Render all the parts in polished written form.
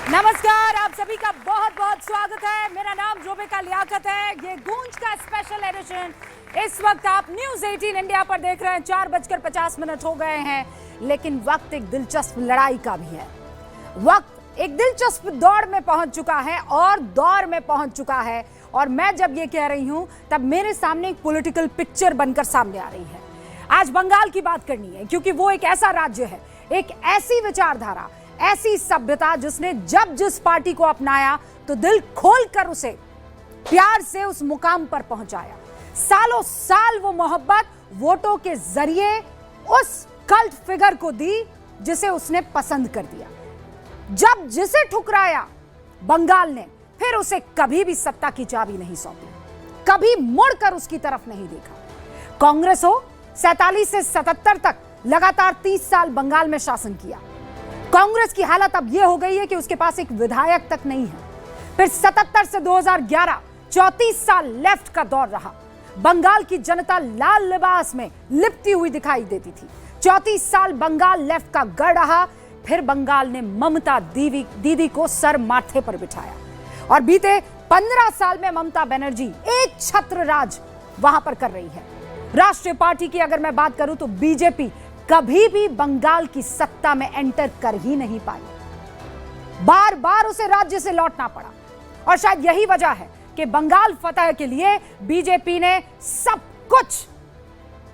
नमस्कार, आप सभी का बहुत बहुत स्वागत है। मेरा नाम जोबिका लियाकत है। ये गूंज का स्पेशल एडिशन इस वक्त आप न्यूज 18 इंडिया पर देख रहे हैं। 4:50 हो गए हैं, लेकिन वक्त एक दिलचस्प लड़ाई का भी है। वक्त एक दिलचस्प दौड़ में पहुंच चुका है और दौर में पहुंच चुका है। और मैं जब ये कह रही हूं तब मेरे सामने एक पॉलिटिकल पिक्चर बनकर सामने आ रही है। आज बंगाल की बात करनी है, क्योंकि वो एक ऐसा राज्य है, एक ऐसी विचारधारा, ऐसी सभ्यता जिसने जब जिस पार्टी को अपनाया तो दिल खोलकर उसे प्यार से उस मुकाम पर पहुंचाया। सालों साल वो मोहब्बत वोटों के जरिए उस कल्ट फिगर को दी जिसे उसने पसंद कर दिया। जब जिसे ठुकराया बंगाल ने, फिर उसे कभी भी सत्ता की चाबी नहीं सौंपी, कभी मुड़कर उसकी तरफ नहीं देखा। कांग्रेस हो 47 से 77 तक लगातार 30 साल बंगाल में शासन किया। कांग्रेस की हालत अब यह हो गई है कि उसके पास एक विधायक तक नहीं है। फिर 77 से 2011 34 साल लेफ्ट का दौर रहा। बंगाल की जनता लाल लिबास में लिपटी हुई दिखाई देती थी। 34 साल बंगाल लेफ्ट का गढ़ रहा। फिर बंगाल ने ममता दीदी को सर माथे पर बिठाया और बीते 15 साल में ममता बनर्जी एक छत्र राज वहां पर कर रही है। राष्ट्रीय पार्टी की अगर मैं बात करूं तो बीजेपी कभी भी बंगाल की सत्ता में एंटर कर ही नहीं पाई। बार बार उसे राज्य से लौटना पड़ा और शायद यही वजह है कि बंगाल फतह के लिए बीजेपी ने सब कुछ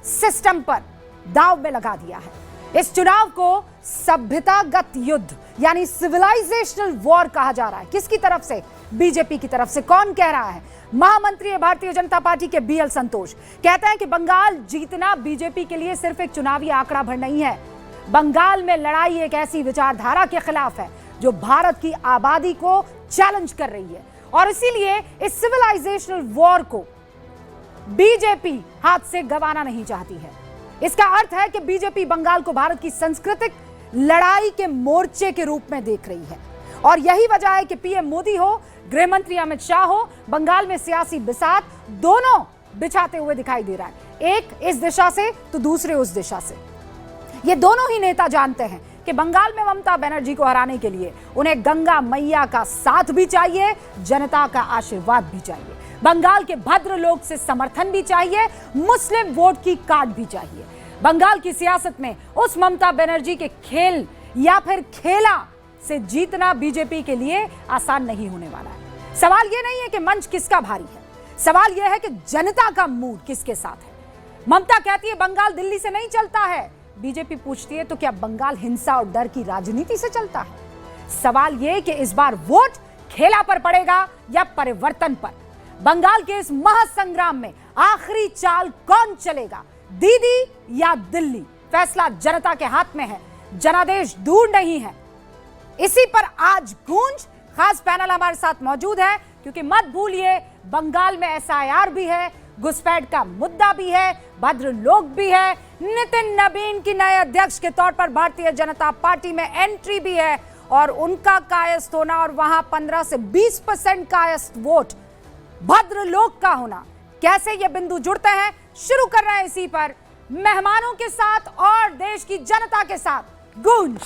सिस्टम पर दांव में लगा दिया है। इस चुनाव को सभ्यतागत युद्ध यानी सिविलाइजेशनल वॉर कहा जा रहा है। किसकी तरफ से? बीजेपी की तरफ से। कौन कह रहा है? महामंत्री भारतीय जनता पार्टी के बीएल संतोष कहते हैं कि बंगाल जीतना बीजेपी के लिए सिर्फ एक चुनावी आंकड़ा भर नहीं है। बंगाल में लड़ाई एक ऐसी विचारधारा के खिलाफ है जो भारत की आबादी को चैलेंज कर रही है और इसीलिए इस सिविलाइजेशनल वॉर को बीजेपी हाथ से गंवाना नहीं चाहती है। इसका अर्थ है कि बीजेपी बंगाल को भारत की सांस्कृतिक लड़ाई के मोर्चे के रूप में देख रही है और यही वजह है कि पीएम मोदी हो, गृह मंत्री अमित शाह हो, बंगाल में सियासी बिसात दोनों बिछाते हुए दिखाई दे रहा है। एक इस दिशा से तो दूसरे उस दिशा से। ये दोनों ही नेता जानते हैं कि बंगाल में ममता बनर्जी को हराने के लिए उन्हें गंगा मैया का साथ भी चाहिए, जनता का आशीर्वाद भी चाहिए, बंगाल के भद्र लोग से समर्थन भी चाहिए, मुस्लिम वोट की कार्ड भी चाहिए। बंगाल की सियासत में उस ममता बनर्जी के खेल या फिर खेला से जीतना बीजेपी के लिए आसान नहीं होने वाला है। सवाल यह नहीं है कि मंच किसका भारी है, सवाल यह है कि जनता का मूड किसके साथ है। ममता कहती है बंगाल दिल्ली से नहीं चलता है, बीजेपी पूछती है तो क्या बंगाल हिंसा और डर की राजनीति से चलता है? सवाल यह कि इस बार वोट खेला पर पड़ेगा या परिवर्तन पर। बंगाल के इस महासंग्राम में आखिरी चाल कौन चलेगा, दीदी या दिल्ली? फैसला जनता के हाथ में है, जनादेश दूर नहीं है। इसी पर आज गूंज खास पैनल हमारे साथ मौजूद है, क्योंकि मत भूलिए बंगाल में एसआईआर भी है, घुसपैठ का मुद्दा भी है, भद्र लोग भी है, नितिन नबीन की नए अध्यक्ष के तौर पर भारतीय जनता पार्टी में एंट्री भी है और उनका कायस्थ होना और वहां 15 से 20% कायस्थ वोट भद्र लोग का होना, कैसे ये बिंदु जुड़ते हैं? शुरू कर रहे हैं इसी पर मेहमानों के साथ और देश की जनता के साथ गूंज।